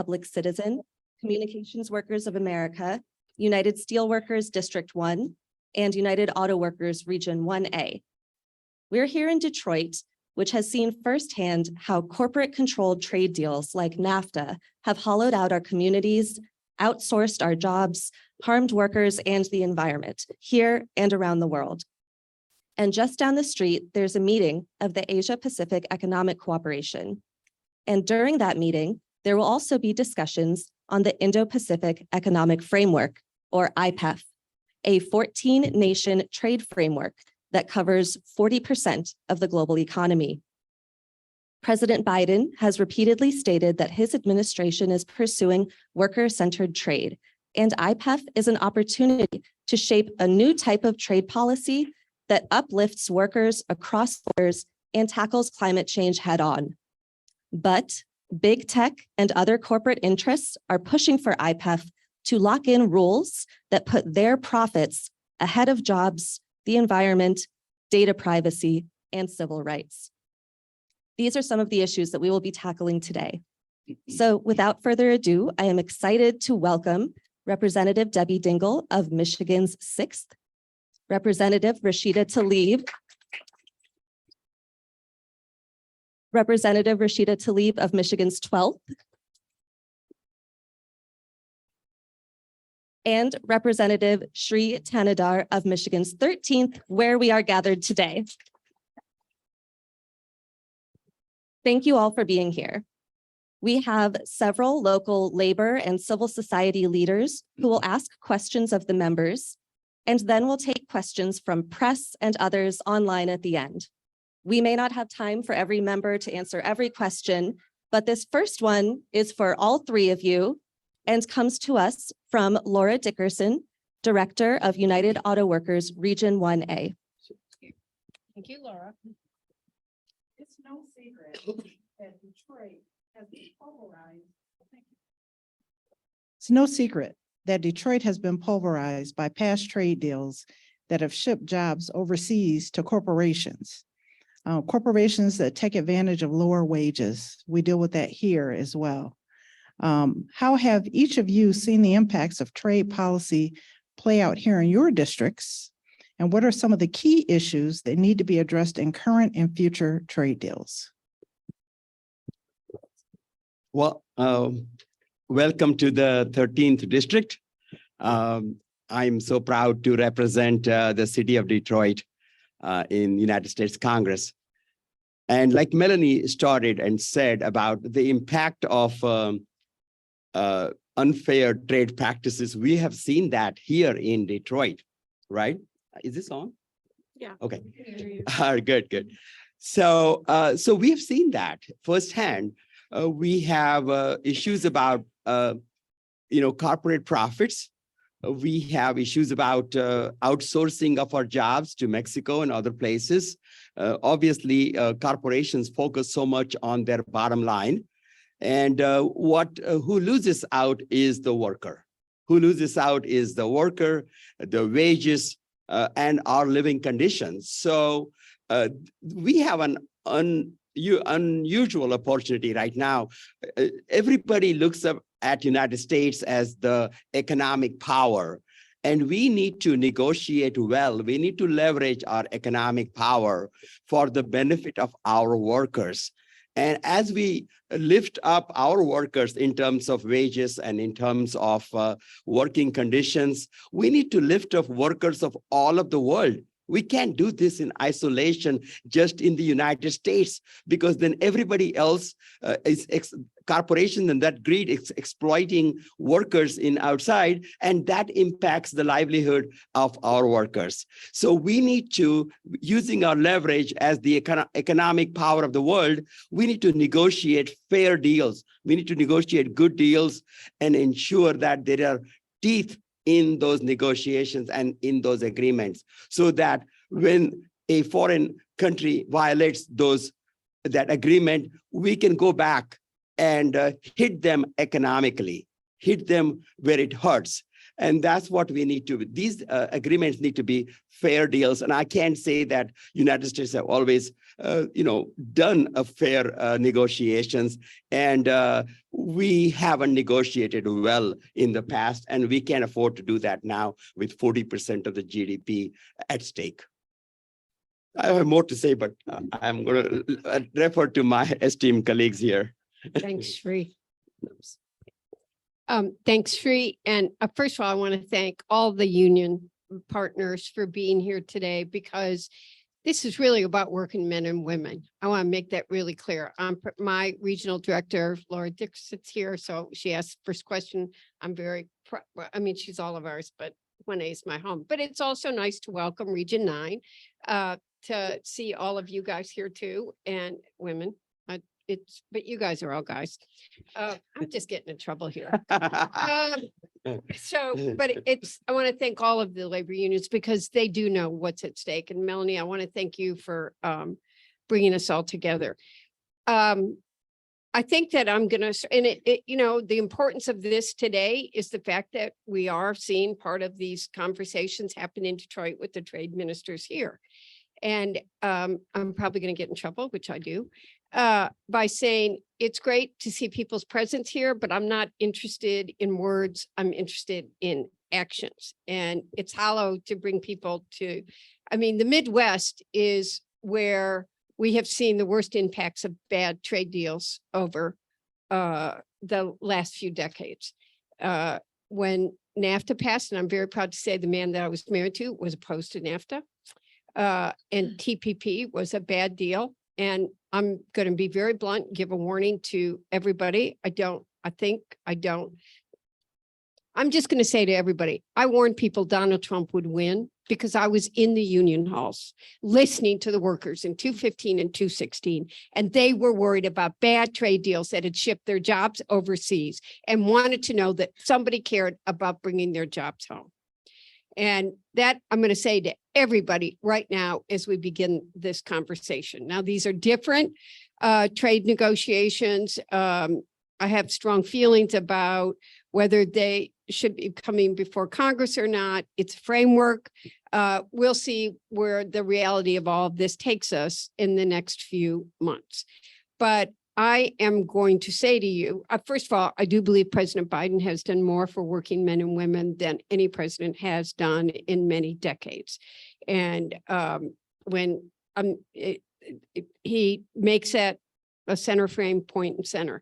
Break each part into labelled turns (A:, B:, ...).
A: Public Citizen, Communications Workers of America, United Steelworkers District 1, and United Auto Workers Region 1A. We're here in Detroit, which has seen firsthand how corporate-controlled trade deals like NAFTA have hollowed out our communities, outsourced our jobs, harmed workers and the environment here and around the world. And just down the street, there's a meeting of the Asia-Pacific Economic Cooperation. And during that meeting, there will also be discussions on the Indo-Pacific Economic Framework, or IPEF, a 14-nation trade framework that covers 40% of the global economy. President Biden has repeatedly stated that his administration is pursuing worker-centered trade, and IPEF is an opportunity to shape a new type of trade policy that uplifts workers across borders and tackles climate change head-on. But big tech and other corporate interests are pushing for IPEF to lock in rules that put their profits ahead of jobs, the environment, data privacy, and civil rights. These are some of the issues that we will be tackling today. So without further ado, I am excited to welcome Representative Debbie Dingell of Michigan's 6th, Representative Rashida Tlaib, Representative Rashida Tlaib of Michigan's 12th, and Representative Shri Thanedar of Michigan's 13th, where we are gathered today. Thank you all for being here. We have several local labor and civil society leaders who will ask questions of the members, and then we'll take questions from press and others online at the end. We may not have time for every member to answer every question, but this first one is for all three of you and comes to us from Laura Dickerson, Director of United Auto Workers Region 1A.
B: Thank you, Laura. It's no secret that Detroit has been pulverized. It's no secret that Detroit has been pulverized by past trade deals that have shipped jobs overseas to corporations. Corporations that take advantage of lower wages. We deal with that here as well. How have each of you seen the impacts of trade policy play out here in your districts? And what are some of the key issues that need to be addressed in current and future trade deals?
C: Well, welcome to the 13th district. I'm so proud to represent the city of Detroit in United States Congress. And like Melanie started and said about the impact of unfair trade practices, we have seen that here in Detroit, right? Is this on?
B: Yeah.
C: Okay. Good. So we have seen that firsthand. We have issues about corporate profits. We have issues about outsourcing of our jobs to Mexico and other places. Obviously, corporations focus so much on their bottom line. And who loses out is the worker. Who loses out is the worker, the wages, and our living conditions. So we have an unusual opportunity right now. Everybody looks up at United States as the economic power, and we need to negotiate well. We need to leverage our economic power for the benefit of our workers. And as we lift up our workers in terms of wages and in terms of working conditions, we need to lift up workers of all of the world. We can't do this in isolation just in the United States, because then everybody else corporations and that greed is exploiting workers in outside, and that impacts the livelihood of our workers. So we need to, using our leverage as the economic power of the world, we need to negotiate fair deals. We need to negotiate good deals and ensure that there are teeth in those negotiations and in those agreements, so that when a foreign country violates that agreement, we can go back and hit them economically, hit them where it hurts. And that's what we need to, these agreements need to be fair deals. And I can't say that United States have always, done a fair negotiations. And we haven't negotiated well in the past, and we can't afford to do that now with 40% of the GDP at stake. I have more to say, but I'm going to refer to my esteemed colleagues here.
D: Thanks, Shri. Thanks, Shri. And first of all, I want to thank all the union partners for being here today, because this is really about working men and women. I want to make that really clear. My regional director, Laura Dixon's here, so she asked first question. I'm very, she's all of ours, but 1A is my home. But it's also nice to welcome Region 9, to see all of you guys here too, and women. But you guys are all guys. I'm just getting in trouble here. I want to thank all of the labor unions, because they do know what's at stake. And Melanie, I want to thank you for bringing us all together. I think that I'm going to, and the importance of this today is the fact that we are seeing part of these conversations happen in Detroit with the trade ministers here. And I'm probably going to get in trouble, which I do, by saying it's great to see people's presence here, but I'm not interested in words. I'm interested in actions. And it's hollow to bring people to, the Midwest is where we have seen the worst impacts of bad trade deals over the last few decades. When NAFTA passed, and I'm very proud to say the man that I was married to was opposed to NAFTA. And TPP was a bad deal. And I'm going to be very blunt, give a warning to everybody. I'm just going to say to everybody, I warned people Donald Trump would win, because I was in the union halls listening to the workers in 215 and 216, and they were worried about bad trade deals that had shipped their jobs overseas and wanted to know that somebody cared about bringing their jobs home. And that I'm going to say to everybody right now as we begin this conversation. Now, these are different trade negotiations. I have strong feelings about whether they should be coming before Congress or not. It's a framework. We'll see where the reality of all of this takes us in the next few months. But I am going to say to you, first of all, I do believe President Biden has done more for working men and women than any president has done in many decades. And when he makes that a center frame, point and center.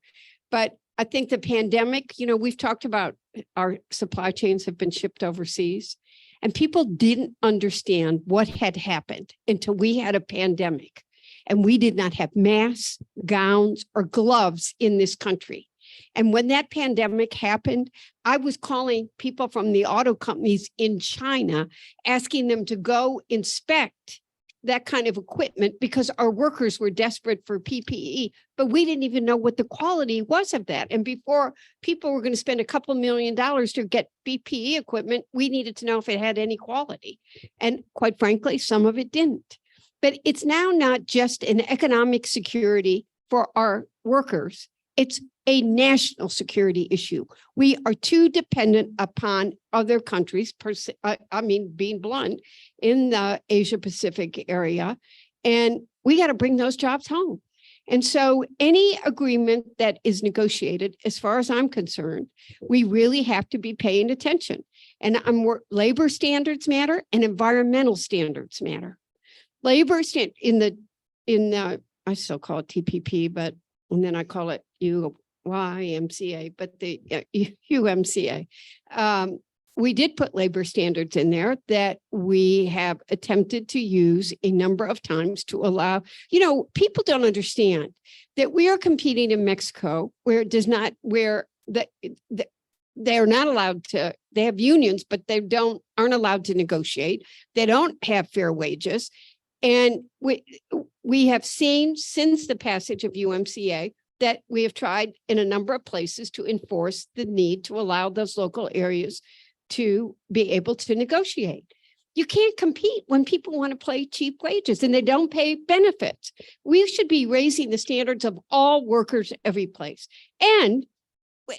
D: But I think the pandemic, we've talked about our supply chains have been shipped overseas, and people didn't understand what had happened until we had a pandemic. And we did not have masks, gowns, or gloves in this country. And when that pandemic happened, I was calling people from the auto companies in China, asking them to go inspect that kind of equipment, because our workers were desperate for PPE, but we didn't even know what the quality was of that. And before people were going to spend a couple $1 million to get PPE equipment, we needed to know if it had any quality. And quite frankly, some of it didn't. But it's now not just an economic security for our workers. It's a national security issue. We are too dependent upon other countries, being blunt, in the Asia-Pacific area, and we got to bring those jobs home. And so any agreement that is negotiated, as far as I'm concerned, we really have to be paying attention. And labor standards matter and environmental standards matter. Labor stand in the I still call it TPP, and then I call it YMCA, but the UMCA. We did put labor standards in there that we have attempted to use a number of times to allow, people don't understand that we are competing in Mexico where it does not, where they're not allowed to, they have unions, but they aren't allowed to negotiate. They don't have fair wages. And we have seen since the passage of UMCA that we have tried in a number of places to enforce the need to allow those local areas to be able to negotiate. You can't compete when people want to pay cheap wages and they don't pay benefits. We should be raising the standards of all workers every place. And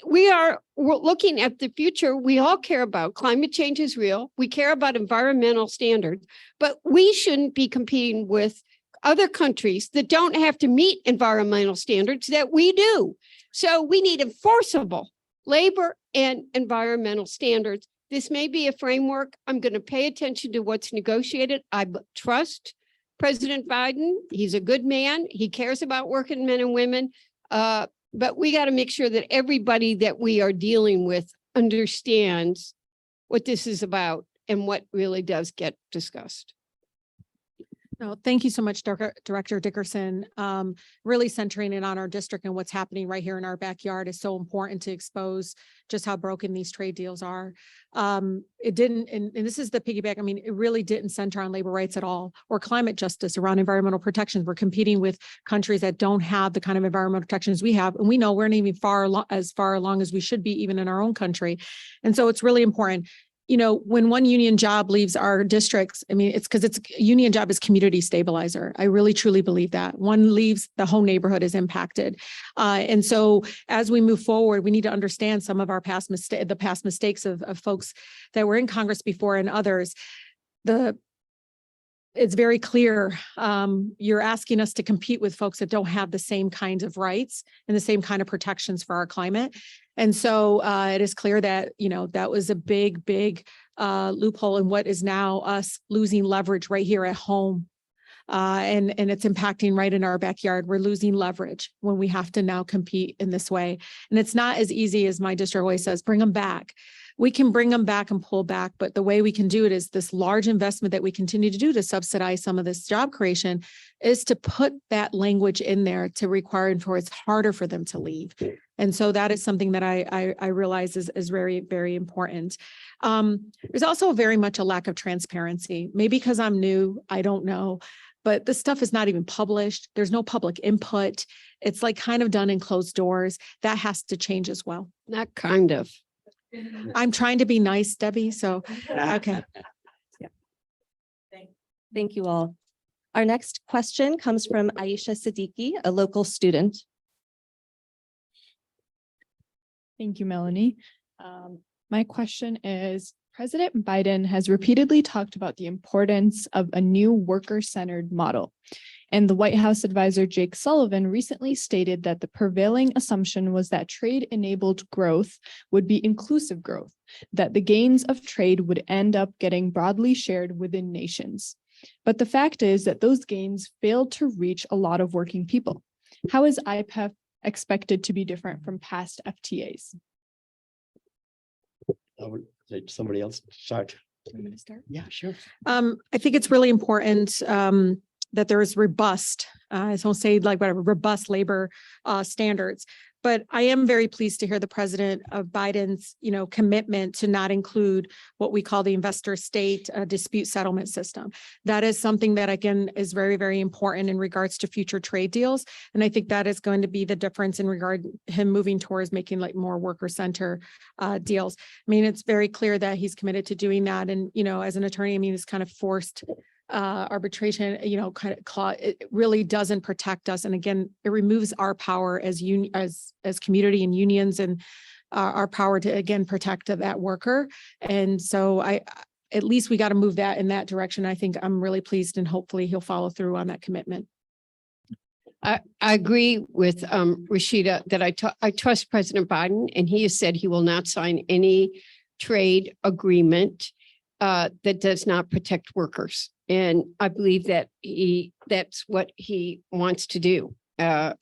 D: we're looking at the future. We all care about climate change is real. We care about environmental standards, but we shouldn't be competing with other countries that don't have to meet environmental standards that we do. So we need enforceable labor and environmental standards. This may be a framework. I'm going to pay attention to what's negotiated. I trust President Biden. He's a good man. He cares about working men and women. But we got to make sure that everybody that we are dealing with understands what this is about and what really does get discussed.
E: No, thank you so much, Director Dickerson. Really centering in on our district and what's happening right here in our backyard is so important to expose just how broken these trade deals are. It didn't, and this is the piggyback, I mean, it really didn't center on labor rights at all or climate justice around environmental protections. We're competing with countries that don't have the kind of environmental protections we have. And we know we're not even as far along as we should be even in our own country. And so it's really important. You know, when one union job leaves our districts, I mean, it's because it's union job is community stabilizer. I really, truly believe that. One leaves, the whole neighborhood is impacted. And so as we move forward, we need to understand some of our past mistakes of folks that were in Congress before and others. It's very clear you're asking us to compete with folks that don't have the same kinds of rights and the same kind of protections for our climate. And so it is clear that, you know, that was a big loophole in what is now us losing leverage right here at home. And it's impacting right in our backyard. We're losing leverage when we have to now compete in this way. And it's not as easy as my district always says, bring them back. We can bring them back and pull back, but the way we can do it is this large investment that we continue to do to subsidize some of this job creation is to put that language in there to require and for it's harder for them to leave. And so that is something that I realize is very, very important. There's also very much a lack of transparency, maybe because I'm new, I don't know, but this stuff is not even published. There's no public input. It's like kind of done in closed doors. That has to change as well.
D: Not kind of.
E: I'm trying to be nice, Debbie. So, okay.
A: Thank you all. Our next question comes from Aisha Siddiqui, a local student.
F: Thank you, Melanie. My question is, President Biden has repeatedly talked about the importance of a new worker-centered model. And the White House advisor Jake Sullivan recently stated that the prevailing assumption was that trade-enabled growth would be inclusive growth, that the gains of trade would end up getting broadly shared within nations. But the fact is that those gains failed to reach a lot of working people. How is IPEF expected to be different from past FTAs?
C: I would let somebody else start.
E: I'm going to start.
C: Yeah, sure.
E: I think it's really important that there is robust, I don't say like whatever, robust labor standards. But I am very pleased to hear the President of Biden's, you know, commitment to not include what we call the investor state dispute settlement system. That is something that, again, is very, very important in regards to future trade deals. And I think that is going to be the difference in regard him moving towards making like more worker center deals. I mean, it's very clear that he's committed to doing that. And, you know, as an attorney, I mean, it's kind of forced arbitration, you know, kind of clause, it really doesn't protect us. And again, it removes our power as community and unions and our power to, again, protect that worker. And so at least we got to move that in that direction. I think I'm really pleased and hopefully he'll follow through on that commitment.
D: I agree with Rashida that I trust President Biden, and he has said he will not sign any trade agreement that does not protect workers. And I believe that that's what he wants to do. And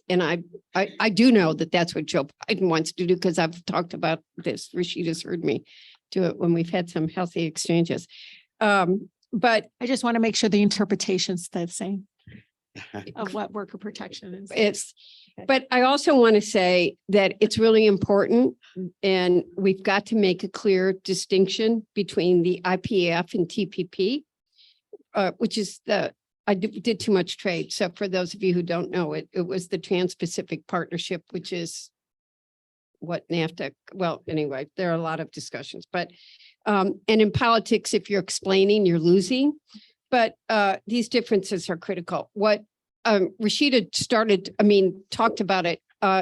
D: I do know that that's what Joe Biden wants to do because I've talked about this. Rashida's heard me do it when we've had some healthy exchanges. But
E: I just want to make sure the interpretation's the same of what worker protection is.
D: But I also want to say that it's really important, and we've got to make a clear distinction between the IPEF and TPP, which is I did too much trade. So for those of you who don't know, it was the Trans-Pacific Partnership, which is what NAFTA, well, anyway, there are a lot of discussions, but, and in politics, if you're explaining, you're losing, but these differences are critical. What Rashida talked about it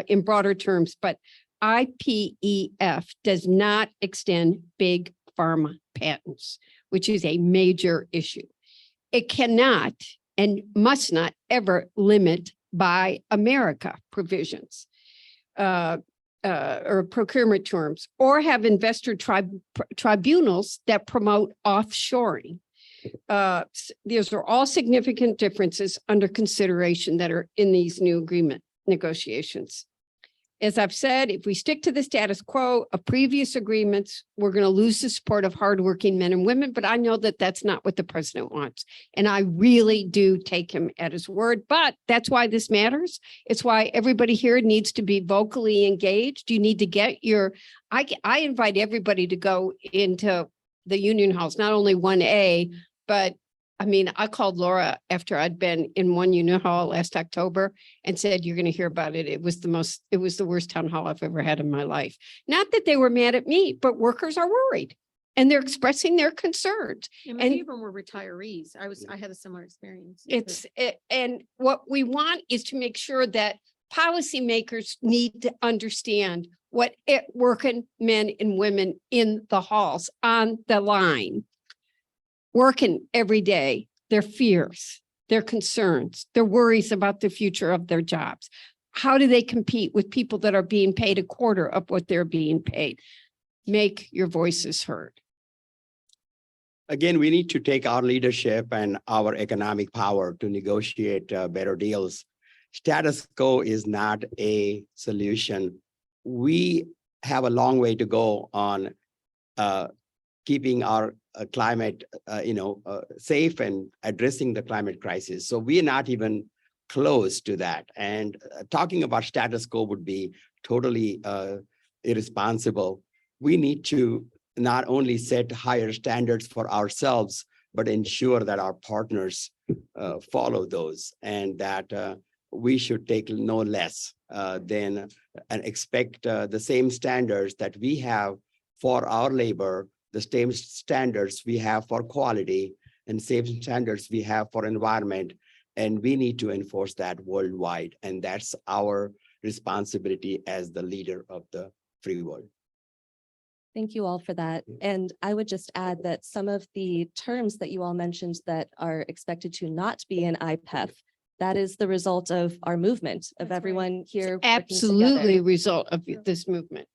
D: in broader terms, but IPEF does not extend big pharma patents, which is a major issue. It cannot and must not ever limit Buy America provisions or procurement terms, or have investor tribunals that promote offshoring. These are all significant differences under consideration that are in these new agreement negotiations. As I've said, if we stick to the status quo of previous agreements, we're going to lose the support of hardworking men and women, but I know that that's not what the president wants. And I really do take him at his word, but that's why this matters. It's why everybody here needs to be vocally engaged. You need to get your, I invite everybody to go into the union halls, not only 1A, but I mean, I called Laura after I'd been in one union hall last October and said, you're going to hear about it. It was the worst town hall I've ever had in my life. Not that they were mad at me, but workers are worried and they're expressing their concerns.
E: And many of them were retirees. I had a similar experience.
D: And what we want is to make sure that policymakers need to understand what working men and women in the halls on the line, working every day, their fears, their concerns, their worries about the future of their jobs. How do they compete with people that are being paid a quarter of what they're being paid? Make your voices heard.
C: Again, we need to take our leadership and our economic power to negotiate better deals. Status quo is not a solution. We have a long way to go on keeping our climate, safe and addressing the climate crisis. So we are not even close to that. And talking about status quo would be totally irresponsible. We need to not only set higher standards for ourselves, but ensure that our partners follow those, and that we should take no less than and expect the same standards that we have for our labor, the same standards we have for quality, and same standards we have for environment. And we need to enforce that worldwide. And that's our responsibility as the leader of the free world.
A: Thank you all for that. And I would just add that some of the terms that you all mentioned that are expected to not be in IPEF, that is the result of our movement, of everyone here.
D: Absolutely result of this movement.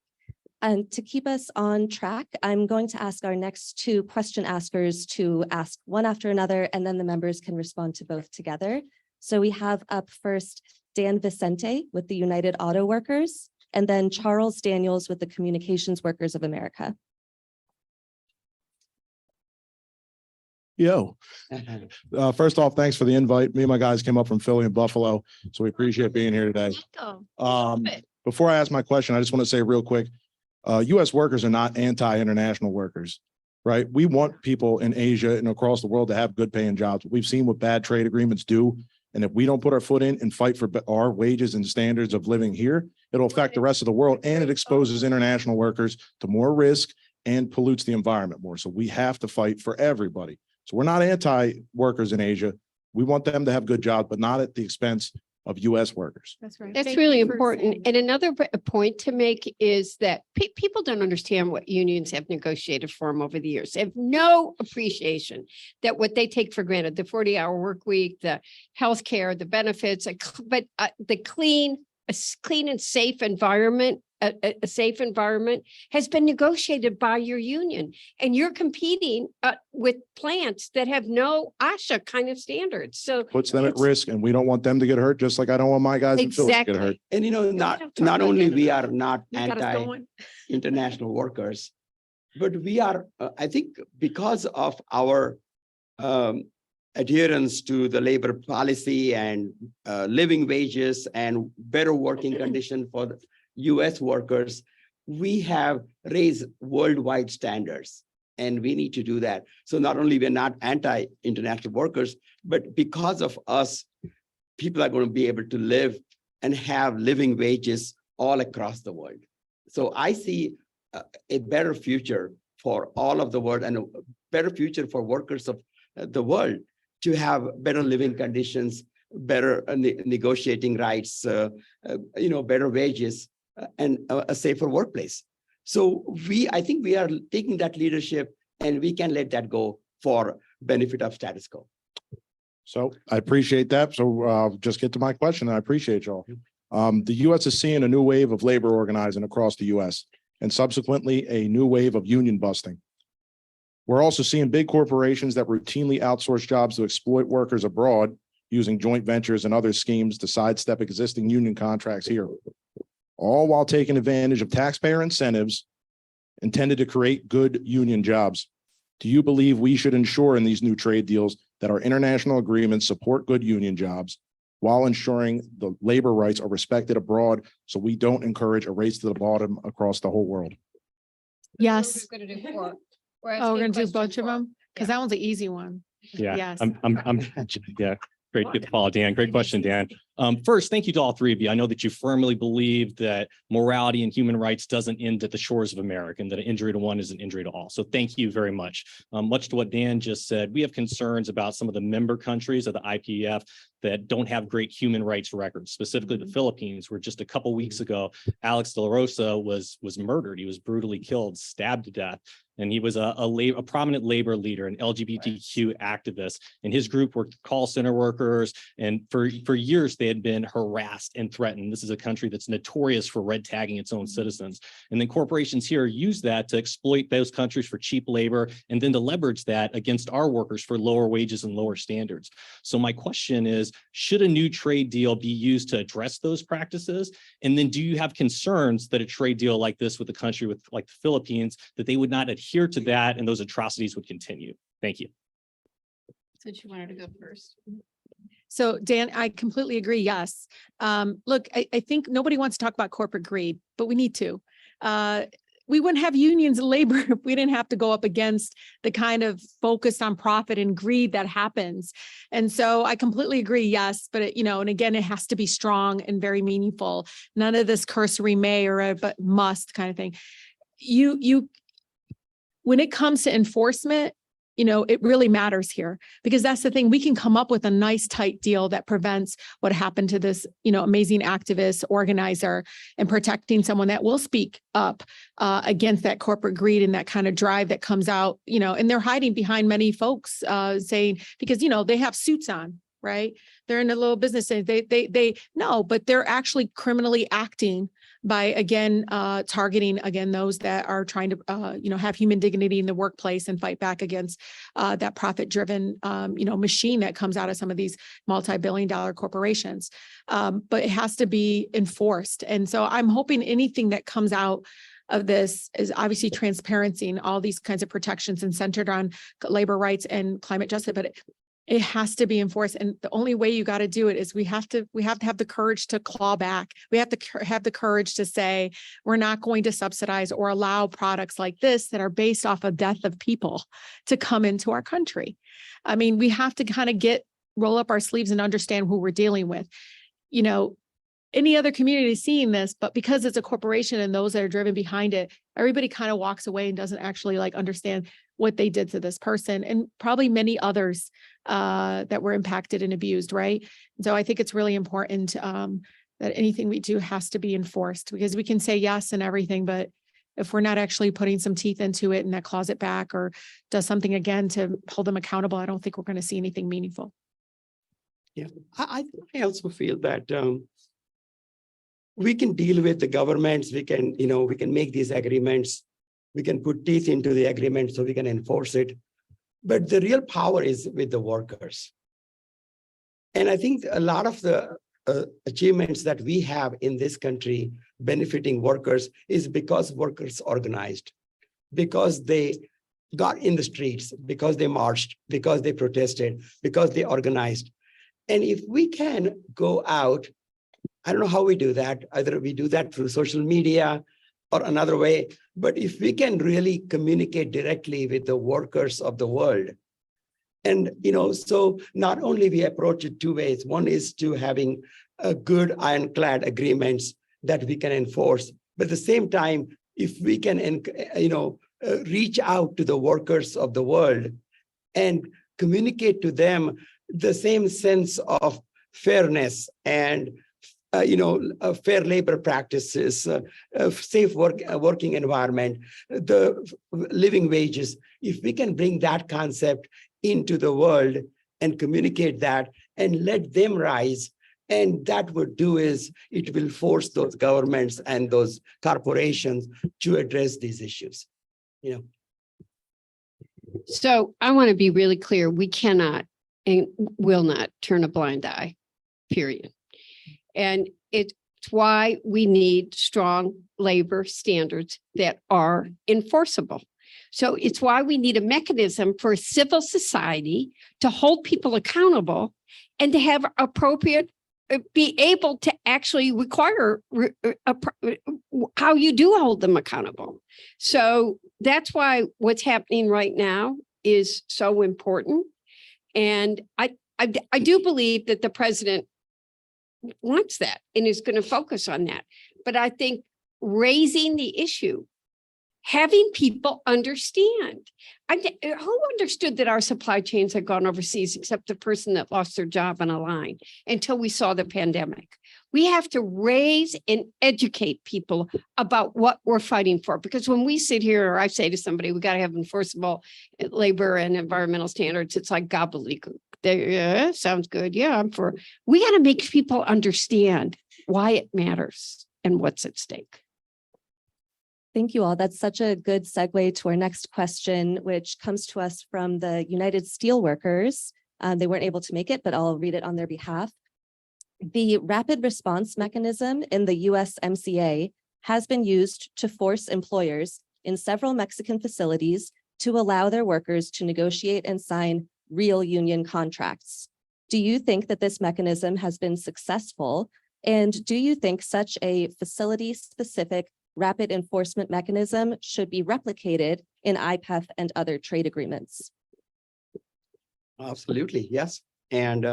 A: And to keep us on track, I'm going to ask our next two question askers to ask one after another, and then the members can respond to both together. So we have up first Dan Vicente with the United Auto Workers, and then Charles Daniels with the Communications Workers of America.
G: Yo, first off, thanks for the invite. Me and my guys came up from Philly and Buffalo, so we appreciate being here today. Before I ask my question, I just want to say real quick, U.S. workers are not anti-international workers, right? We want people in Asia and across the world to have good paying jobs. We've seen what bad trade agreements do. And if we don't put our foot in and fight for our wages and standards of living here, it'll affect the rest of the world, and it exposes international workers to more risk and pollutes the environment more. So we have to fight for everybody. So we're not anti-workers in Asia. We want them to have good jobs, but not at the expense of U.S. workers.
E: That's right.
D: That's really important. And another point to make is that people don't understand what unions have negotiated for them over the years. They have no appreciation that what they take for granted, the 40-hour work week, the healthcare, the benefits, but the clean and safe environment, a safe environment has been negotiated by your union, and you're competing with plants that have no OSHA kind of standards. So
G: Puts them at risk, and we don't want them to get hurt, just like I don't want my guys in Philly to get hurt.
C: And not only we are not anti-international workers, but we are, I think, because of our adherence to the labor policy and living wages and better working condition for the U.S. workers, we have raised worldwide standards, and we need to do that. So not only we're not anti-international workers, but because of us, people are going to be able to live and have living wages all across the world. So I see a better future for all of the world, and a better future for workers of the world to have better living conditions, better negotiating rights, better wages. and a safer workplace. So I think we are taking that leadership, and we can let that go for benefit of status quo.
G: So I appreciate that. So just get to my question. I appreciate y'all. The U.S. is seeing a new wave of labor organizing across the U.S. and subsequently a new wave of union busting. We're also seeing big corporations that routinely outsource jobs to exploit workers abroad using joint ventures and other schemes to sidestep existing union contracts here, all while taking advantage of taxpayer incentives intended to create good union jobs. Do you believe we should ensure in these new trade deals that our international agreements support good union jobs while ensuring the labor rights are respected abroad so we don't encourage a race to the bottom across the whole world?
E: Yes.
D: We're gonna do four.
E: Oh, we're gonna do a bunch of them? Because that one's an easy one.
H: Yeah,
E: Yes.
H: yeah, great, good call, Dan. Great question, Dan. First, thank you to all three of you. I know that you firmly believe that morality and human rights doesn't end at the shores of America, and that an injury to one is an injury to all. So thank you very much. Much to what Dan just said, we have concerns about some of the member countries of the IPEF that don't have great human rights records, specifically the Philippines, where just a couple weeks ago, Alex De La Rosa was murdered. He was brutally killed, stabbed to death. And he was a prominent labor leader, an LGBTQ activist, and his group worked call center workers. And for years, they had been harassed and threatened. This is a country that's notorious for red tagging its own citizens. And then corporations here use that to exploit those countries for cheap labor and then to leverage that against our workers for lower wages and lower standards. So my question is, should a new trade deal be used to address those practices? And then do you have concerns that a trade deal like this with a country like the Philippines, that they would not adhere to that and those atrocities would continue? Thank you.
D: Since you wanted to go first.
E: So Dan, I completely agree. Yes. Look, I think nobody wants to talk about corporate greed, but we need to. We wouldn't have unions and labor if we didn't have to go up against the kind of focus on profit and greed that happens. And so I completely agree. Yes. But and again, it has to be strong and very meaningful. None of this cursory may or a but must kind of thing. When it comes to enforcement, it really matters here, because that's the thing. We can come up with a nice tight deal that prevents what happened to this, amazing activist organizer, and protecting someone that will speak up against that corporate greed and that kind of drive that comes out, and they're hiding behind many folks saying, because, they have suits on, right? They're in a little business and they know, but they're actually criminally acting by, again, targeting, those that are trying to, have human dignity in the workplace and fight back against that profit-driven, machine that comes out of some of these multi-billion-dollar corporations. But it has to be enforced. And so I'm hoping anything that comes out of this is obviously transparency and all these kinds of protections and centered on labor rights and climate justice, but it has to be enforced. And the only way you got to do it is we have to have the courage to claw back. We have to have the courage to say, we're not going to subsidize or allow products like this that are based off of death of people to come into our country. I mean, we have to kind of roll up our sleeves and understand who we're dealing with. Any other community seeing this, but because it's a corporation and those that are driven behind it, everybody kind of walks away and doesn't actually understand what they did to this person, and probably many others that were impacted and abused, right? So I think it's really important that anything we do has to be enforced, because we can say yes and everything, but if we're not actually putting some teeth into it and that claws it back or does something again to hold them accountable, I don't think we're going to see anything meaningful.
C: Yeah, I also feel that we can deal with the governments. We can, we can make these agreements. We can put teeth into the agreement so we can enforce it. But the real power is with the workers. And I think a lot of the achievements that we have in this country benefiting workers is because workers organized, because they got in the streets, because they marched, because they protested, because they organized. And if we can go out, I don't know how we do that. Either we do that through social media or another way. But if we can really communicate directly with the workers of the world, and, so not only we approach it two ways. One is to having a good ironclad agreements that we can enforce. But at the same time, if we can, reach out to the workers of the world and communicate to them the same sense of fairness and fair labor practices, safe working environment, the living wages. If we can bring that concept into the world and communicate that and let them rise, and that would do is it will force those governments and those corporations to address these issues.
D: So I want to be really clear. We cannot and will not turn a blind eye, period. And it's why we need strong labor standards that are enforceable. So it's why we need a mechanism for civil society to hold people accountable and to have appropriate, be able to actually require how you do hold them accountable. So that's why what's happening right now is so important. And I do believe that the president wants that and is going to focus on that. But I think raising the issue, having people understand. Who understood that our supply chains had gone overseas except the person that lost their job on a line until we saw the pandemic? We have to raise and educate people about what we're fighting for. Because when we sit here, or I say to somebody, we got to have enforceable labor and environmental standards, it's like gobbledygook. Yeah, sounds good. Yeah, I'm for. We got to make people understand why it matters and what's at stake.
A: Thank you all. That's such a good segue to our next question, which comes to us from the United Steelworkers. They weren't able to make it, but I'll read it on their behalf. The rapid response mechanism in the USMCA has been used to force employers in several Mexican facilities to allow their workers to negotiate and sign real union contracts. Do you think that this mechanism has been successful? And do you think such a facility-specific rapid enforcement mechanism should be replicated in IPEF and other trade agreements?
C: Absolutely, yes. And,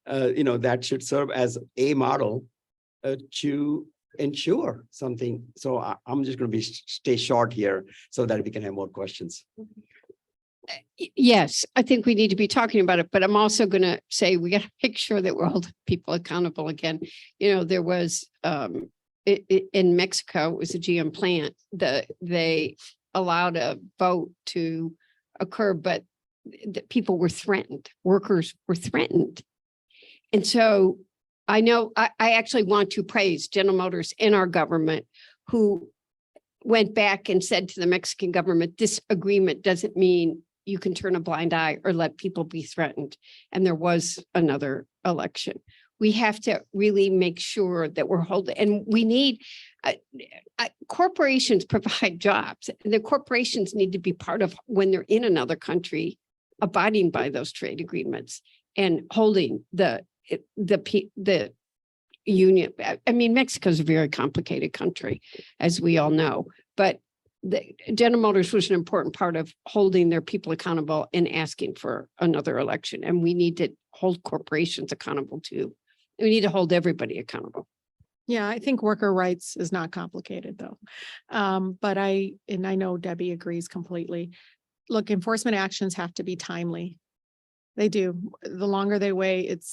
C: that should serve as a model to ensure something. So I'm just going to stay short here so that we can have more questions.
D: Yes, I think we need to be talking about it, but I'm also going to say we got to make sure that we're holding people accountable again. There was in Mexico, it was a GM plant that they allowed a vote to occur, but people were threatened, workers were threatened. And so I know I actually want to praise General Motors and our government who went back and said to the Mexican government, this agreement doesn't mean you can turn a blind eye or let people be threatened. And there was another election. We have to really make sure that we're holding, and we need, corporations provide jobs, and the corporations need to be part of when they're in another country, abiding by those trade agreements and holding the union. I mean, Mexico is a very complicated country, as we all know, but General Motors was an important part of holding their people accountable and asking for another election. And we need to hold corporations accountable too. We need to hold everybody accountable.
E: Yeah, I think worker rights is not complicated though. But I know Debbie agrees completely. Look, enforcement actions have to be timely. They do. The longer they wait,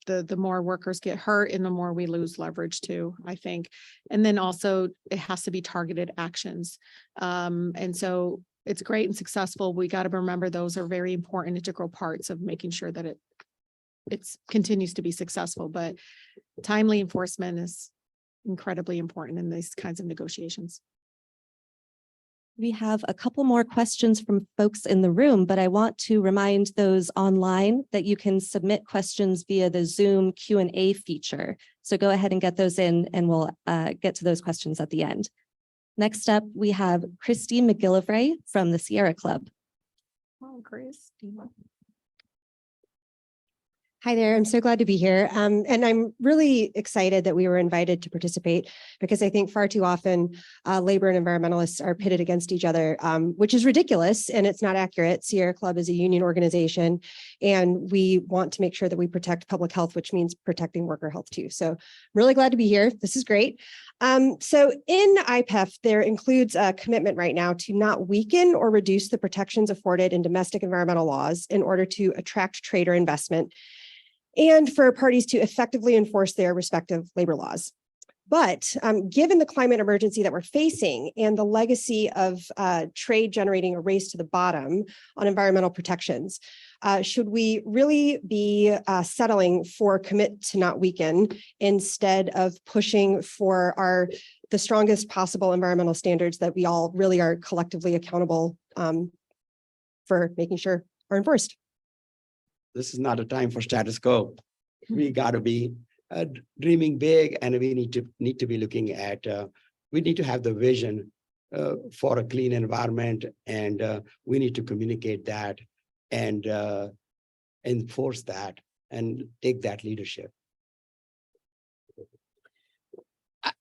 E: the more workers get hurt and the more we lose leverage too, I think. And then also it has to be targeted actions. And so it's great and successful. We got to remember those are very important integral parts of making sure that it continues to be successful, but timely enforcement is incredibly important in these kinds of negotiations.
A: We have a couple more questions from folks in the room, but I want to remind those online that you can submit questions via the Zoom Q&A feature. So go ahead and get those in and we'll get to those questions at the end. Next up, we have Christy McGillivray from the Sierra Club.
E: Oh, Christy.
I: Hi there. I'm so glad to be here. And I'm really excited that we were invited to participate because I think far too often labor and environmentalists are pitted against each other, which is ridiculous and it's not accurate. Sierra Club is a union organization and we want to make sure that we protect public health, which means protecting worker health too. So I'm really glad to be here. This is great. So in IPEF, there includes a commitment right now to not weaken or reduce the protections afforded in domestic environmental laws in order to attract trade or investment. and for parties to effectively enforce their respective labor laws. But given the climate emergency that we're facing and the legacy of trade generating a race to the bottom on environmental protections, should we really be settling for commit to not weaken instead of pushing for the strongest possible environmental standards that we all really are collectively accountable for making sure are enforced?
C: This is not a time for status quo. We got to be dreaming big, and we need to be looking at. We need to have the vision for a clean environment, and we need to communicate that and enforce that and take that leadership.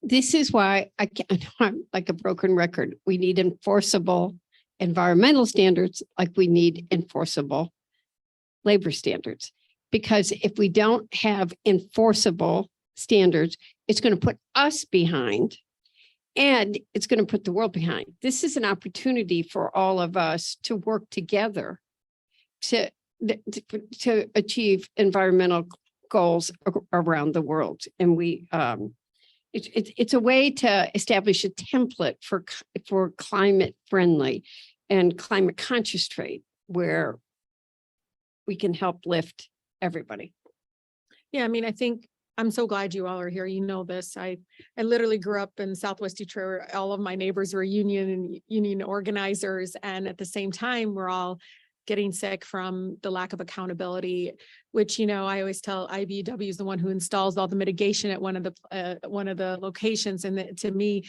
D: This is why I'm like a broken record. We need enforceable environmental standards like we need enforceable labor standards. Because if we don't have enforceable standards, it's going to put us behind and it's going to put the world behind. This is an opportunity for all of us to work together to achieve environmental goals around the world. And it's a way to establish a template for climate friendly and climate conscious trade where we can help lift everybody.
E: Yeah, I mean, I think I'm so glad you all are here. You know this. I literally grew up in Southwest Detroit. All of my neighbors were union organizers. And at the same time, we're all getting sick from the lack of accountability, which, I always tell IBEW is the one who installs all the mitigation at one of the locations. And to me,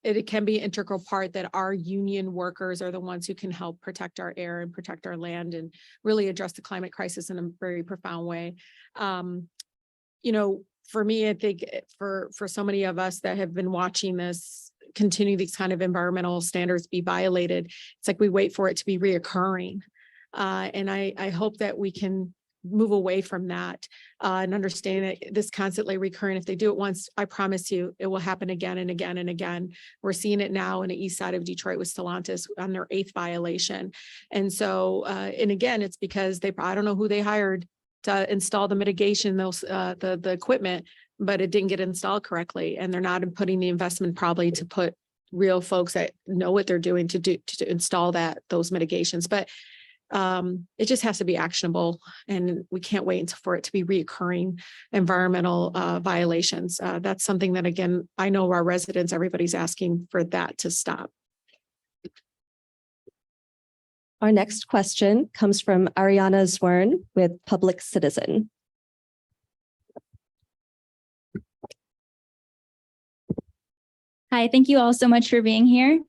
E: it can be an integral part that our union workers are the ones who can help protect our air and protect our land and really address the climate crisis in a very profound way. For me, I think for so many of us that have been watching this continue these kind of environmental standards be violated, it's like we wait for it to be reoccurring. And I hope that we can move away from that and understand that this constantly recurring. If they do it once, I promise you it will happen again and again and again. We're seeing it now in the east side of Detroit with Stellantis on their 8th violation. And so, and again, it's because I don't know who they hired to install the mitigation, the equipment, but it didn't get installed correctly. And they're not putting the investment probably to put real folks that know what they're doing to install those mitigations. But it just has to be actionable, and we can't wait for it to be reoccurring environmental violations. That's something that, again, I know our residents, everybody's asking for that to stop.
A: Our next question comes from Ariana Zwern with Public Citizen.
J: Hi, thank you all so much for being here.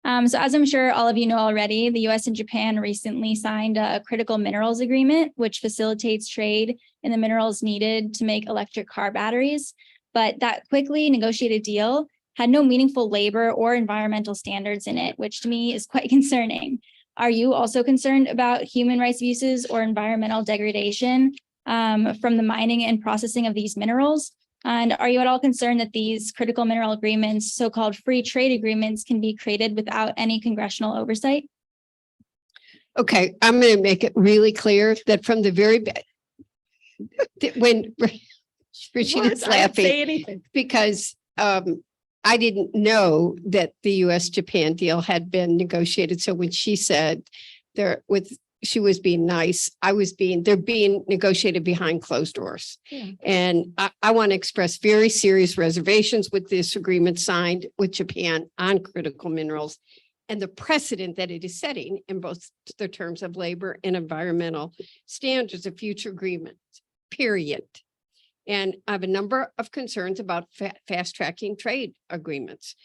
J: So as I'm sure all of you know already, the US and Japan recently signed a critical minerals agreement, which facilitates trade in the minerals needed to make electric car batteries. But that quickly negotiated deal had no meaningful labor or environmental standards in it, which to me is quite concerning. Are you also concerned about human rights abuses or environmental degradation from the mining and processing of these minerals? And are you at all concerned that these critical mineral agreements, so-called free trade agreements, can be created without any congressional oversight?
D: Okay, I'm going to make it really clear that from the very when Rashida's laughing because I didn't know that the US-Japan deal had been negotiated. So when she said she was being nice, they're being negotiated behind closed doors. Yeah. And I want to express very serious reservations with this agreement signed with Japan on critical minerals and the precedent that it is setting in both the terms of labor and environmental standards of future agreements, period. And I have a number of concerns about fast tracking trade agreements.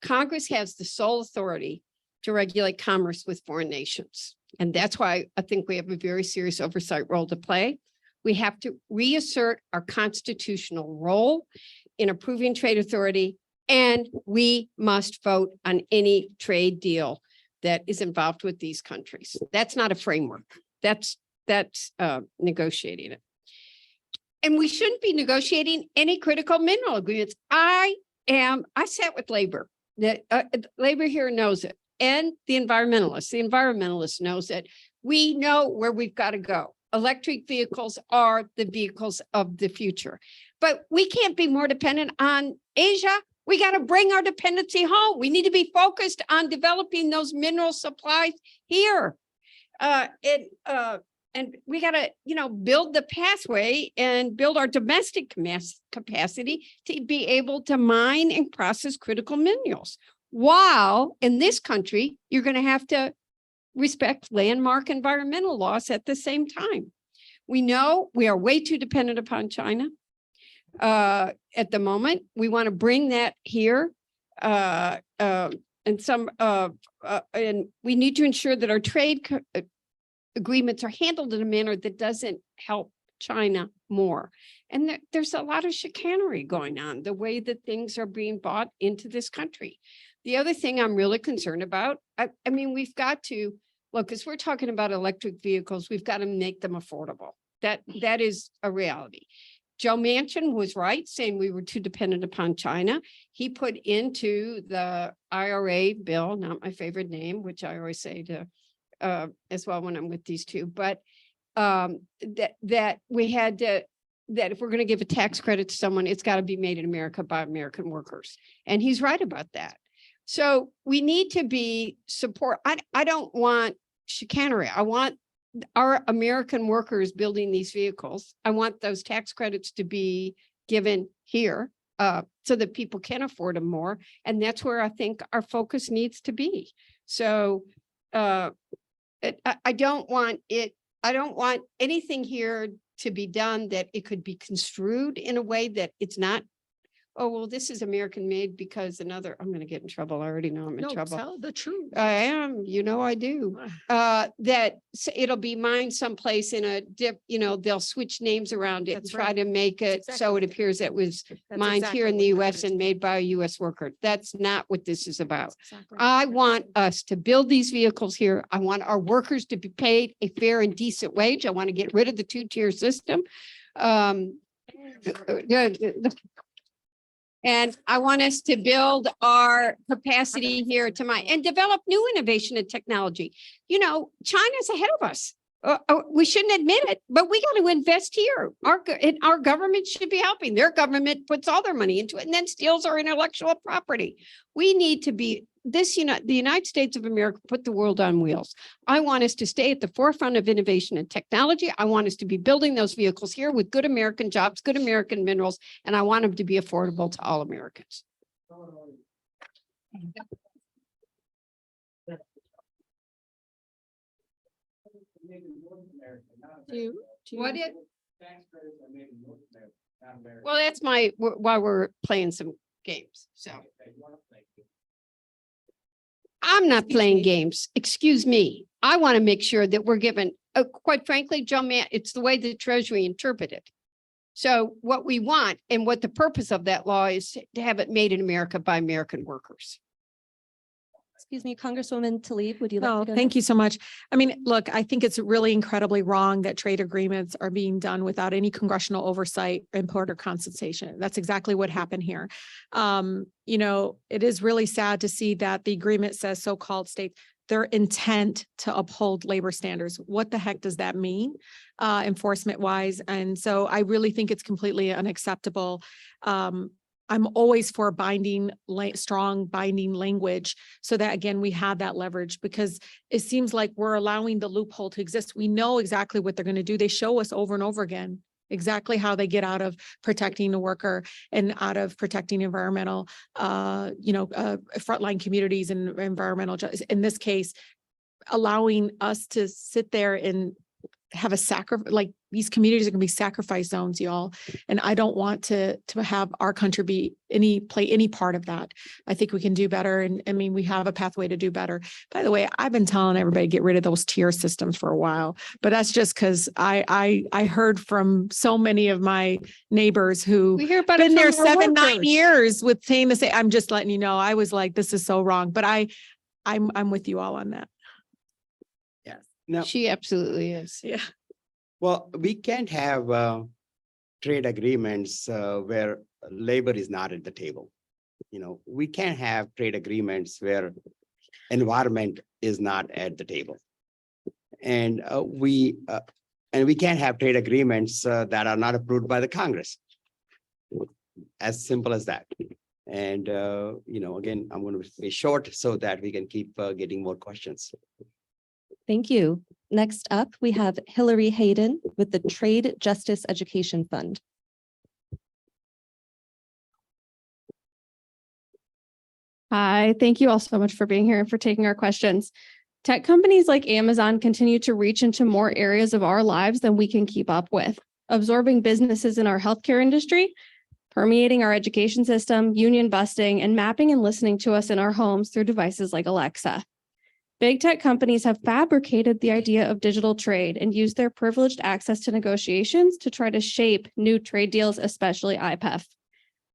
D: Congress has the sole authority to regulate commerce with foreign nations. And that's why I think we have a very serious oversight role to play. We have to reassert our constitutional role in approving trade authority, and we must vote on any trade deal that is involved with these countries. That's not a framework. That's negotiating it. And we shouldn't be negotiating any critical mineral agreements. I sat with labor. Labor here knows it. And the environmentalist knows that we know where we've got to go. electric vehicles are the vehicles of the future. But we can't be more dependent on Asia. We got to bring our dependency home. We need to be focused on developing those mineral supplies here. And we got to, build the pathway and build our domestic capacity to be able to mine and process critical minerals. While in this country, you're going to have to respect landmark environmental laws at the same time. We know we are way too dependent upon China at the moment. We want to bring that here. And we need to ensure that our trade agreements are handled in a manner that doesn't help China more. And there's a lot of chicanery going on, the way that things are being bought into this country. The other thing I'm really concerned about, I mean, we've got to, look, as we're talking about electric vehicles, we've got to make them affordable. That is a reality. Joe Manchin was right, saying we were too dependent upon China. He put into the IRA bill, not my favorite name, which I always say to as well when I'm with these two, but that we had to, that if we're going to give a tax credit to someone, it's got to be made in America by American workers. And he's right about that. So we need to be support. I don't want chicanery. I want our American workers building these vehicles. I want those tax credits to be given here so that people can afford them more. And that's where I think our focus needs to be. So I don't want anything here to be done that it could be construed in a way that it's not, oh, well, this is American made because another, I'm going to get in trouble. I already know I'm in trouble.
E: Tell the truth.
D: I am, I do. That it'll be mined someplace in a dip, they'll switch names around it and
E: That's
D: try
E: right.
D: to make it so it appears that it was
E: That's
D: mined
E: exactly
D: here in
E: what
D: the
E: that
D: US
E: is.
D: and made by a US worker. That's not what this is about.
E: That's exactly
D: I
E: right.
D: want us to build these vehicles here. I want our workers to be paid a fair and decent wage. I want to get rid of the two-tier system. And I want us to build our capacity here to mine and develop new innovation and technology. China's ahead of us. We shouldn't admit it, but we got to invest here. Our government should be helping. Their government puts all their money into it and then steals our intellectual property. We need to be the United States of America put the world on wheels. I want us to stay at the forefront of innovation and technology. I want us to be building those vehicles here with good American jobs, good American minerals, and I want them to be affordable to all Americans. Well, that's why we're playing some games. So I'm not playing games. Excuse me. I want to make sure that we're given, quite frankly, it's the way the Treasury interpreted. So what we want and what the purpose of that law is to have it made in America by American workers.
A: Excuse me, Congresswoman Tlaib, would you like
E: No,
A: to go
E: thank you so much. I mean, look, I think it's really incredibly wrong that trade agreements are being done without any congressional oversight, input, or consultation. That's exactly what happened here. It is really sad to see that the agreement says so-called states their intent to uphold labor standards. What the heck does that mean, enforcement wise? And so I really think it's completely unacceptable. I'm always for strong binding language so that, again, we have that leverage, because it seems like we're allowing the loophole to exist. We know exactly what they're going to do. They show us over and over again exactly how they get out of protecting the worker and out of protecting environmental, frontline communities and environmental justice. In this case, allowing us to sit there and have a sacrifice, like these communities are going to be sacrifice zones, y'all. And I don't want to have our country play any part of that. I think we can do better. And I mean, we have a pathway to do better. By the way, I've been telling everybody to get rid of those tier systems for a while, but that's just because I heard from so many of my neighbors who
D: We hear about
E: been
D: it
E: there
D: from our
E: 7-9
D: workers.
E: years with saying the same. I'm just letting you know, I was like, this is so wrong, but I'm with you all on that.
C: Yes. No.
D: She absolutely is.
E: Yeah.
C: Well, we can't have trade agreements where labor is not at the table. We can't have trade agreements where environment is not at the table. And And we can't have trade agreements that are not approved by the Congress. As simple as that. And, again, I'm going to be short so that we can keep getting more questions.
A: Thank you. Next up, we have Hillary Hayden with the Trade Justice Education Fund.
F: Hi, thank you all so much for being here and for taking our questions. Tech companies like Amazon continue to reach into more areas of our lives than we can keep up with, absorbing businesses in our healthcare industry, permeating our education system, union busting, and mapping and listening to us in our homes through devices like Alexa. Big tech companies have fabricated the idea of digital trade and used their privileged access to negotiations to try to shape new trade deals, especially IPEF.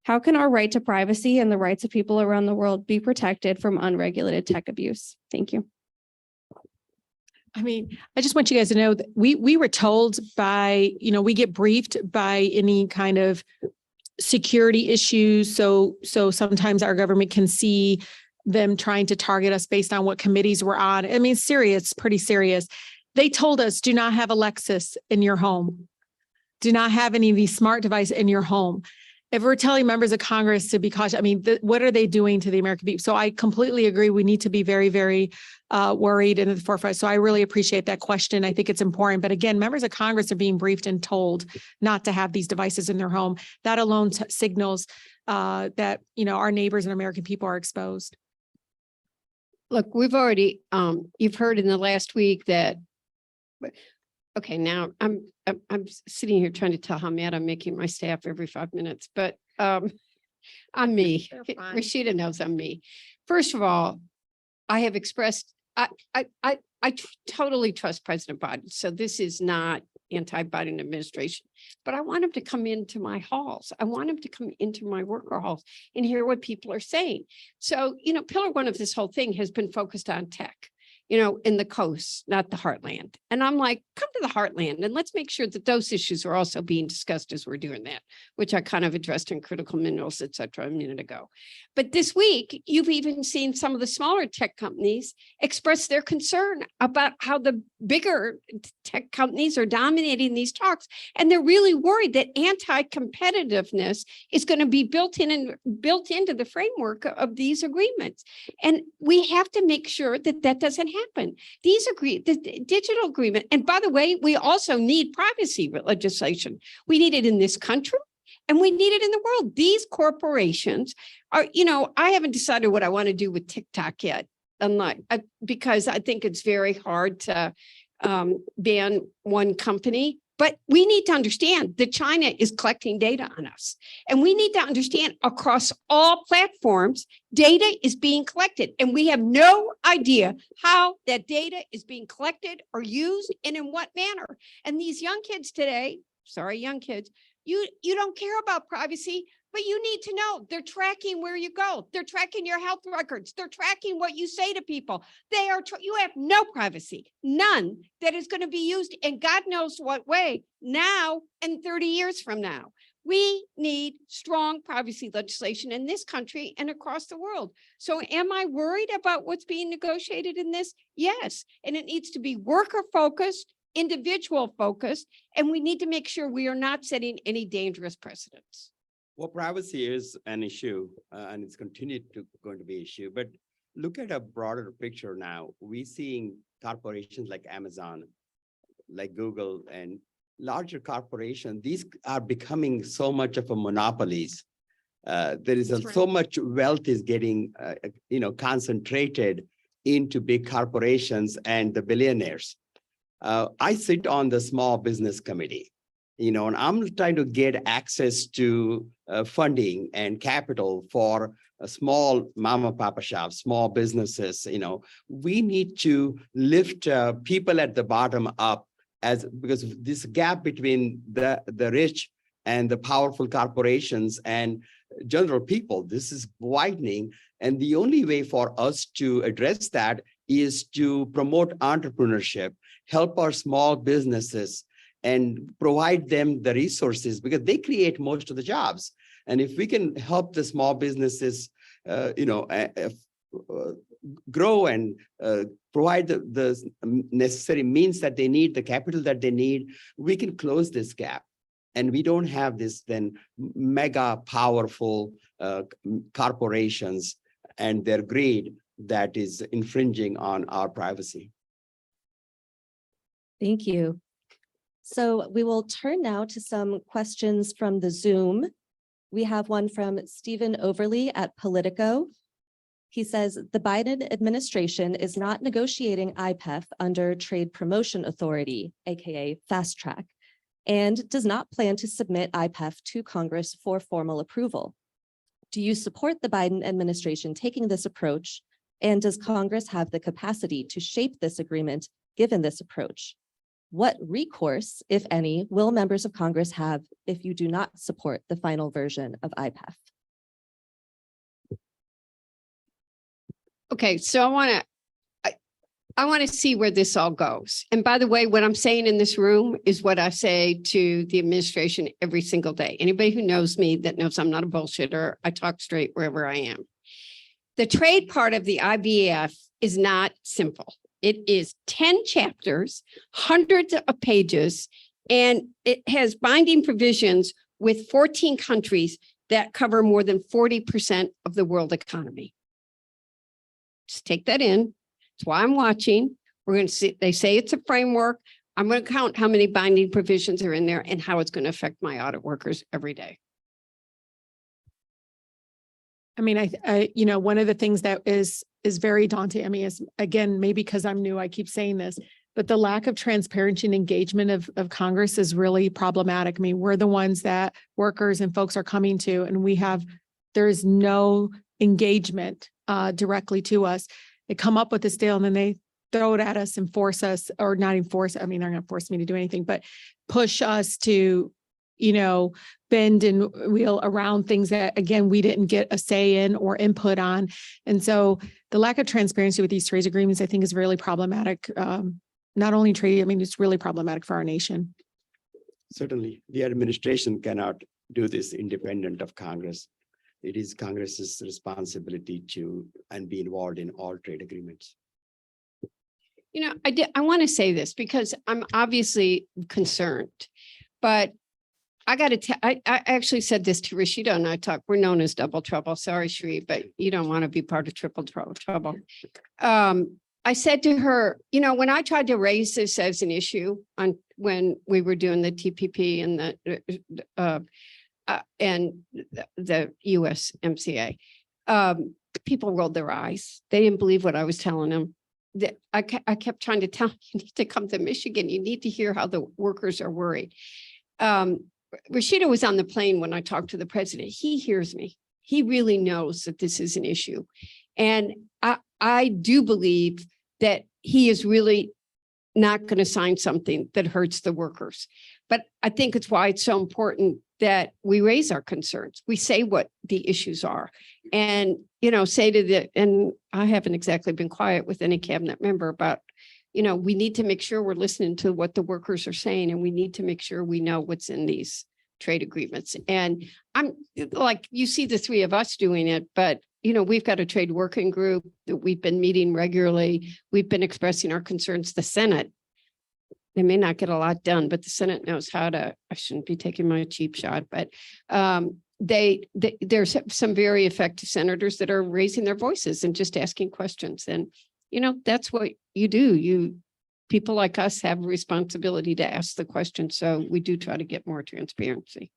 F: How can our right to privacy and the rights of people around the world be protected from unregulated tech abuse? Thank you.
E: I mean, I just want you guys to know that we were told by, we get briefed by any kind of security issues. So sometimes our government can see them trying to target us based on what committees we're on. I mean, serious, pretty serious. They told us, do not have Alexis in your home. Do not have any of these smart devices in your home. If we're telling members of Congress to be cautious, I mean, what are they doing to the American people? So I completely agree. We need to be very, very worried and at the forefront. So I really appreciate that question. I think it's important. But again, members of Congress are being briefed and told not to have these devices in their home. That alone signals that, our neighbors and American people are exposed.
D: Look, we've already, you've heard in the last week that, okay, now I'm sitting here trying to tell how mad I'm making my staff every 5 minutes, but I'm me. Rashida knows I'm me. First of all, I have expressed, I totally trust President Biden. So this is not anti-Biden administration, but I want him to come into my halls. I want him to come into my worker halls and hear what people are saying. So, pillar one of this whole thing has been focused on tech, in the coast, not the heartland. And I'm like, come to the heartland and let's make sure that those issues are also being discussed as we're doing that, which I kind of addressed in critical minerals, et cetera, a minute ago. But this week, you've even seen some of the smaller tech companies express their concern about how the bigger tech companies are dominating these talks. And they're really worried that anti-competitiveness is going to be built into the framework of these agreements. And we have to make sure that that doesn't happen. The digital agreement, and by the way, we also need privacy legislation. We need it in this country and we need it in the world. These corporations are, I haven't decided what I want to do with TikTok yet, because I think it's very hard to ban one company. But we need to understand that China is collecting data on us. And we need to understand across all platforms, data is being collected. And we have no idea how that data is being collected or used and in what manner. And these young kids today, young kids, you don't care about privacy, but you need to know they're tracking where you go. They're tracking your health records. They're tracking what you say to people. You have no privacy, none, that is going to be used in God knows what way now and 30 years from now. We need strong privacy legislation in this country and across the world. So am I worried about what's being negotiated in this? Yes. And it needs to be worker focused, individual focused, and we need to make sure we are not setting any dangerous precedents.
C: Well, privacy is an issue and it's going to be an issue, but look at a broader picture now. We're seeing corporations like Amazon, like Google and larger corporations. These are becoming so much of a monopolies. There is so much wealth is getting, concentrated into big corporations and the billionaires. I sit on the small business committee. And I'm trying to get access to funding and capital for a small mama papa shops, small businesses. We need to lift people at the bottom up because this gap between the rich and the powerful corporations and general people, this is widening. And the only way for us to address that is to promote entrepreneurship, help our small businesses, and provide them the resources because they create most of the jobs. And if we can help the small businesses, grow and provide the necessary means that they need, the capital that they need, we can close this gap. And we don't have this then mega powerful corporations and their greed that is infringing on our privacy.
A: Thank you. So we will turn now to some questions from the Zoom. We have one from Stephen Overly at Politico. He says, the Biden administration is not negotiating IPEF under Trade Promotion Authority, aka Fast Track, and does not plan to submit IPEF to Congress for formal approval. Do you support the Biden administration taking this approach? And does Congress have the capacity to shape this agreement given this approach? What recourse, if any, will members of Congress have if you do not support the final version of IPEF?
D: Okay, so I want to see where this all goes. And by the way, what I'm saying in this room is what I say to the administration every single day. Anybody who knows me that knows I'm not a bullshitter, I talk straight wherever I am. The trade part of the IPEF is not simple. It is 10 chapters, hundreds of pages, and it has binding provisions with 14 countries that cover more than 40% of the world economy. Just take that in. That's why I'm watching. We're going to see, they say it's a framework. I'm going to count how many binding provisions are in there and how it's going to affect my audit workers every day.
E: I mean, you know, one of the things that is very daunting. I mean, is again, maybe because I'm new, I keep saying this, but the lack of transparency and engagement of Congress is really problematic. I mean, we're the ones that workers and folks are coming to, and there is no engagement directly to us. They come up with this deal and then they throw it at us and force us, or not enforce. I mean, they're going to force me to do anything, but push us to, you know, bend and wheel around things that, again, we didn't get a say in or input on. And so the lack of transparency with these trade agreements, I think, is really problematic. Not only trade, I mean, it's really problematic for our nation.
C: Certainly, the administration cannot do this independent of Congress. It is Congress's responsibility to and be involved in all trade agreements.
D: You know, I want to say this because I'm obviously concerned, but I got to tell, I actually said this to Rashida and I talked, we're known as double trouble. Sorry, Shri, but you don't want to be part of triple trouble. I said to her, you know, when I tried to raise this as an issue when we were doing the TPP and the USMCA, people rolled their eyes. They didn't believe what I was telling them. I kept trying to tell them, you need to come to Michigan. You need to hear how the workers are worried. Rashida was on the plane when I talked to the president. He hears me. He really knows that this is an issue. And I do believe that he is really not going to sign something that hurts the workers. But I think it's why it's so important that we raise our concerns. We say what the issues are and, you know, and I haven't exactly been quiet with any cabinet member about, you know, we need to make sure we're listening to what the workers are saying, and we need to make sure we know what's in these trade agreements. And I'm like, you see the three of us doing it, but, you know, we've got a trade working group that we've been meeting regularly. We've been expressing our concerns. The Senate, they may not get a lot done, but the Senate knows how to, I shouldn't be taking my cheap shot, but there's some very effective senators that are raising their voices and just asking questions. And, you know, that's what you do. People like us have a responsibility to ask the question. So we do try to get more transparency.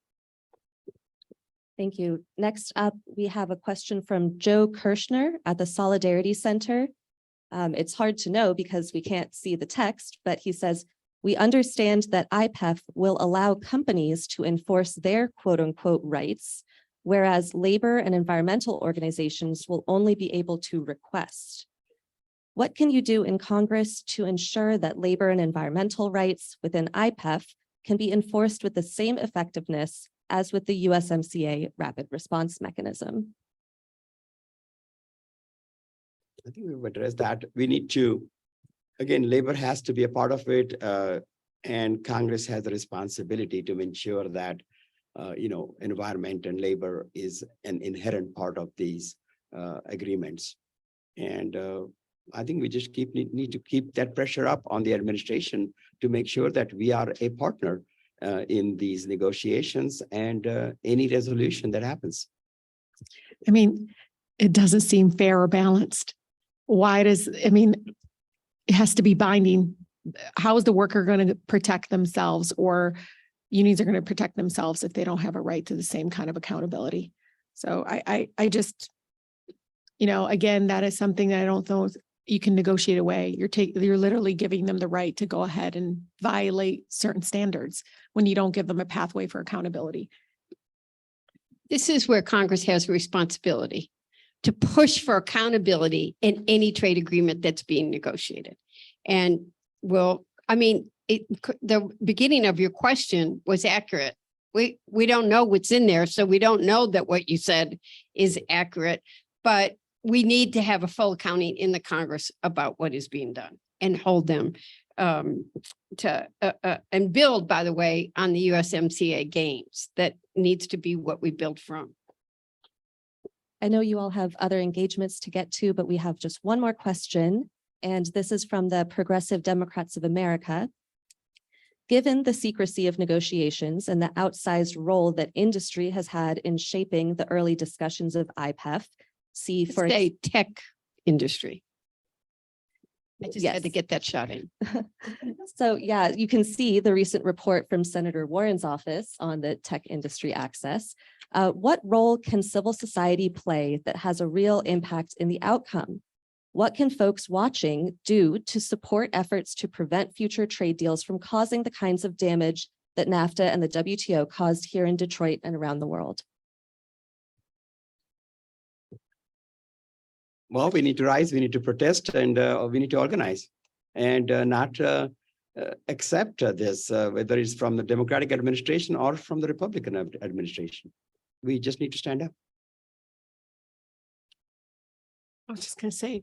A: Thank you. Next up, we have a question from Joe Kirshner at the Solidarity Center. It's hard to know because we can't see the text, but he says, we understand that IPEF will allow companies to enforce their quote unquote rights, whereas labor and environmental organizations will only be able to request. What can you do in Congress to ensure that labor and environmental rights within IPEF can be enforced with the same effectiveness as with the USMCA rapid response mechanism?
C: I think we've addressed that. We need to, again, labor has to be a part of it, and Congress has a responsibility to ensure that, you know, environment and labor is an inherent part of these agreements. And I think we just need to keep that pressure up on the administration to make sure that we are a partner in these negotiations and any resolution that happens.
E: I mean, it doesn't seem fair or balanced. It has to be binding. How is the worker going to protect themselves, or unions are going to protect themselves if they don't have a right to the same kind of accountability? So I just, again, that is something that I don't know you can negotiate away. You're literally giving them the right to go ahead and violate certain standards when you don't give them a pathway for accountability.
D: This is where Congress has a responsibility to push for accountability in any trade agreement that's being negotiated. And the beginning of your question was accurate. We don't know what's in there, so we don't know that what you said is accurate, but we need to have a full accounting in the Congress about what is being done and hold them and build, by the way, on the USMCA gains. That needs to be what we build from.
A: I know you all have other engagements to get to, but we have just one more question. And this is from the Progressive Democrats of America. Given the secrecy of negotiations and the outsized role that industry has had in shaping the early discussions of IPEF,
D: tech industry. I just
A: Yes.
D: had to get that shot in.
A: So yeah, you can see the recent report from Senator Warren's office on the tech industry access. What role can civil society play that has a real impact in the outcome? What can folks watching do to support efforts to prevent future trade deals from causing the kinds of damage that NAFTA and the WTO caused here in Detroit and around the world?
C: Well, we need to rise, we need to protest, and we need to organize and not accept this, whether it's from the Democratic administration or from the Republican administration. We just need to stand up.
E: I was just going to say,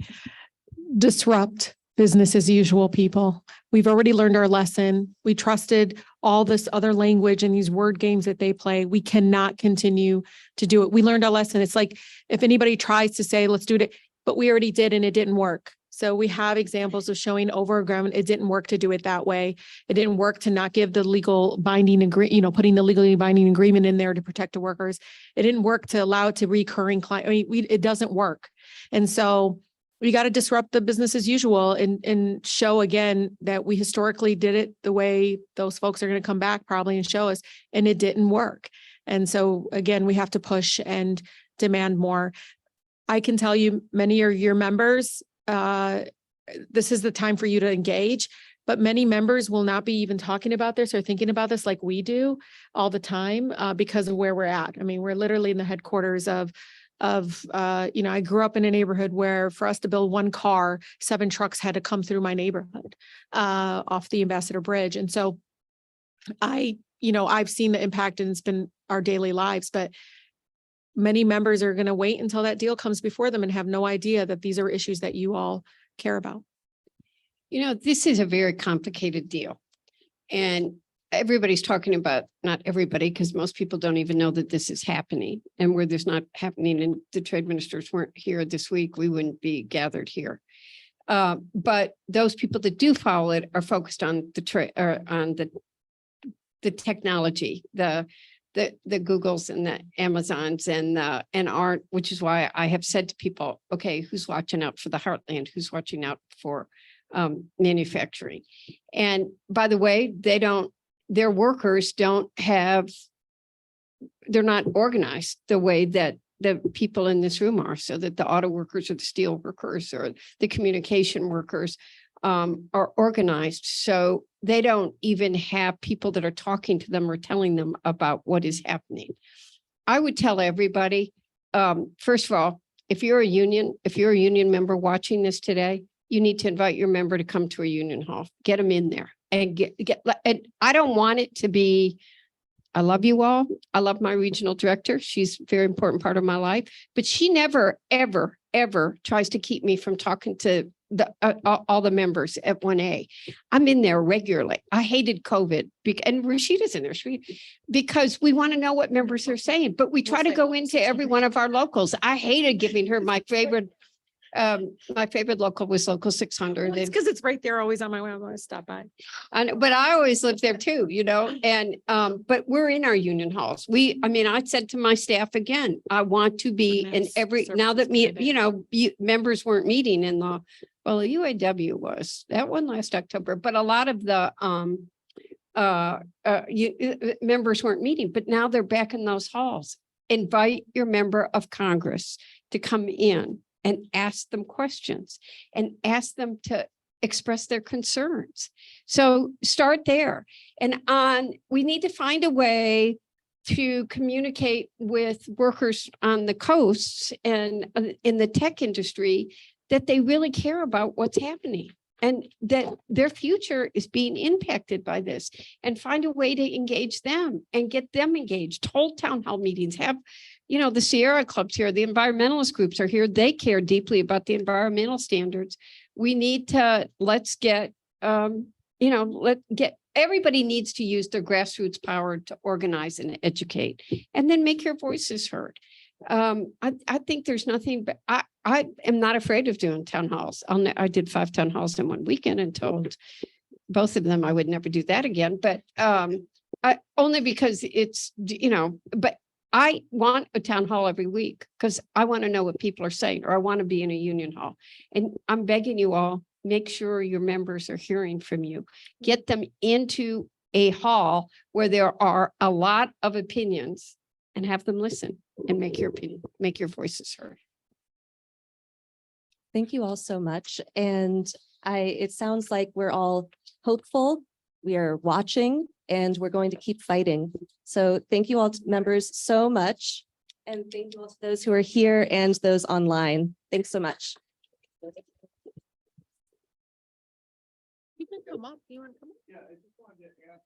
E: disrupt business as usual, people. We've already learned our lesson. We trusted all this other language and these word games that they play. We cannot continue to do it. We learned our lesson. It's like if anybody tries to say, let's do it, but we already did and it didn't work. So we have examples of showing over agreement. It didn't work to do it that way. It didn't work to not give the legal binding putting the legally binding agreement in there to protect the workers. It didn't work to allow it to recurring client. It doesn't work. And so we got to disrupt the business as usual and show again that we historically did it the way those folks are going to come back probably and show us, and it didn't work. And so again, we have to push and demand more. I can tell you many of your members, this is the time for you to engage, but many members will not be even talking about this or thinking about this like we do all the time because of where we're at. I mean, we're literally in the headquarters of I grew up in a neighborhood where for us to build one car, 7 trucks had to come through my neighborhood off the Ambassador Bridge. And so I've seen the impact and it's been our daily lives, but many members are going to wait until that deal comes before them and have no idea that these are issues that you all care about.
D: This is a very complicated deal. And everybody's talking about, not everybody, because most people don't even know that this is happening. And where there's not happening and the trade ministers weren't here this week, we wouldn't be gathered here. But those people that do follow it are focused on the technology, the Googles and the Amazons and aren't, which is why I have said to people, okay, who's watching out for the heartland? Who's watching out for manufacturing? And by the way, their workers they're not organized the way that the people in this room are, so that the auto workers or the steel workers or the communication workers are organized. So they don't even have people that are talking to them or telling them about what is happening. I would tell everybody, first of all, if you're a union member watching this today, you need to invite your member to come to a union hall, get them in there and and I don't want it to be, I love you all. I love my regional director. She's a very important part of my life, but she never, ever, ever tries to keep me from talking to all the members at 1A. I'm in there regularly. I hated COVID and Rashida's in there because we want to know what members are saying, but we try to go into every one of our locals. I hated giving her my favorite. My favorite local was Local 600.
E: It's because it's right there always on my way. I'm going to stop by.
D: But I always lived there too, you know, and, but we're in our union halls. I mean, I said to my staff again, I want to be in
E: Mass
D: every, now that
E: services
D: you know, members weren't meeting in the, well, the UAW was, that one last October, but a lot of the, members weren't meeting, but now they're back in those halls. Invite your member of Congress to come in and ask them questions and ask them to express their concerns. So start there. And we need to find a way to communicate with workers on the coasts and in the tech industry that they really care about what's happening and that their future is being impacted by this, and find a way to engage them and get them engaged. Hold town hall meetings, have, you know, the Sierra clubs here, the environmentalist groups are here. They care deeply about the environmental standards. We need to, let's get, everybody needs to use their grassroots power to organize and educate, and then make your voices heard. I think there's nothing, but I am not afraid of doing town halls. I did 5 town halls in one weekend and told both of them I would never do that again. But only because it's, you know, but I want a town hall every week because I want to know what people are saying, or I want to be in a union hall. And I'm begging you all, make sure your members are hearing from you. Get them into a hall where there are a lot of opinions and have them listen and make your opinion, make your voices heard.
A: Thank you all so much. And it sounds like we're all hopeful. We are watching and we're going to keep fighting. So thank you all members so much. And thank you all to those who are here and those online. Thanks so much.
E: You can come up. You want to come up?
G: Yeah, I just wanted to ask,